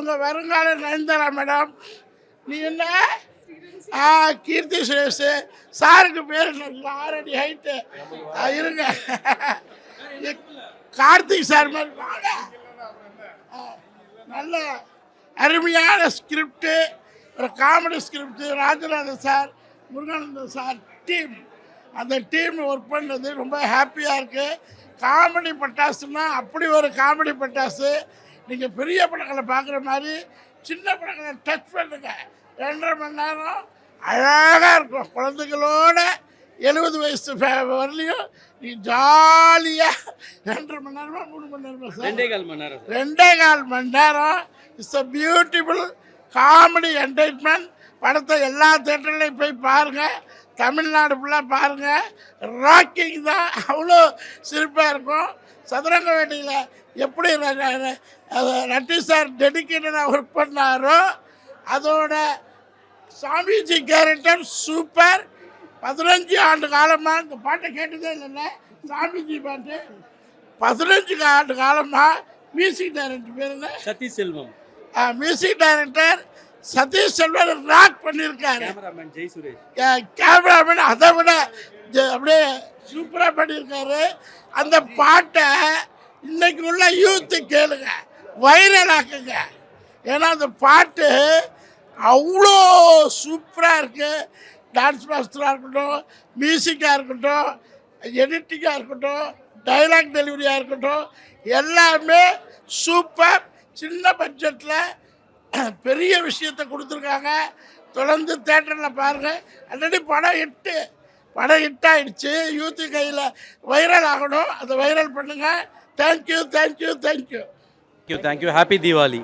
அவங்க வருங்கால நயன்தாரா மேடம். நீ என்ன கீர்த்தி சுரேஷ் சாருக்கு பேர் என்ன 6 அடி ஹைட்டு இருங்க. கார்த்திக் சார் மாதிரி வாங்க. நல்ல அருமையான ஸ்கிரிப்டு, ஒரு comedy script. Rajanathan sir, Murugananthan sir team, அந்த டீம் ஒர்க் பண்ணது ரொம்ப ஹாப்பியாக இருக்குது. காமெடி பட்டாசுன்னா அப்படி ஒரு காமெடி பட்டாசு. நீங்கள் பெரிய படங்களை பார்க்குற மாதிரி சின்ன படங்களை டச் பண்ணுங்க. 2.5 மணி நேரம் அழகாக இருக்கும். குழந்தைகளோட 70 வயசு வரலையும் நீ ஜாலியாக 2.5 மணி நேரமா 3 மணி நேரமா சார் 2.25 மணி நேரம் 2.25 மணி நேரம். It's a beautiful comedy entertainment. படத்தை எல்லா தேட்டர்லையும் போய் பாருங்கள். தமிழ்நாடு ஃபுல்லாக பாருங்கள். ராக்கிங் தான், அவ்வளோ சிறப்பாக இருக்கும். சதுரங்க வேட்டையில் எப்படி நட்டி சார் டெடிக்கேட்டடாக ஒர்க் பண்ணாரோ அதோட சாமிஜி கேரக்டர் சூப்பர். 15 ஆண்டு காலமாக இந்த பாட்டை கேட்டதே இல்லைல்ல, சாமிஜி பாட்டு. 15 ஆண்டு காலமாக மியூசிக் டைரக்டர் பேர் என்ன? சதீஷ் செல்வம். மியூசிக் டைரக்டர் சதீஷ் செல்வம் ராக் பண்ணியிருக்காரு. கேமராமேன் ஜெய் சுரேஷ். கேமராமேன் அதை விட அப்படியே சூப்பராக பண்ணியிருக்காரு. அந்த பாட்டை இன்னைக்கு உள்ள யூத்து கேளுங்க, வைரல் ஆக்குங்க. ஏன்னா அந்த பாட்டு அவ்வளோ சூப்பராக இருக்குது. டான்ஸ் மாஸ்டராக இருக்கட்டும், மியூசிக்காக இருக்கட்டும், எடிட்டிங்காக இருக்கட்டும், டைலாக் டெலிவரியாக இருக்கட்டும், எல்லாமே சூப்பர். சின்ன பட்ஜெட்டில் பெரிய விஷயத்தை கொடுத்துருக்காங்க. தொடர்ந்து தேட்டரில் பாருங்கள். ஆல்ரெடி படம் ஹிட் ஆகிடுச்சு. யூத்து கையில் வைரல் ஆகணும், அதை வைரல் பண்ணுங்கள். தேங்க்யூ. தேங்க்யூ. ஹாப்பி தீபாவளி.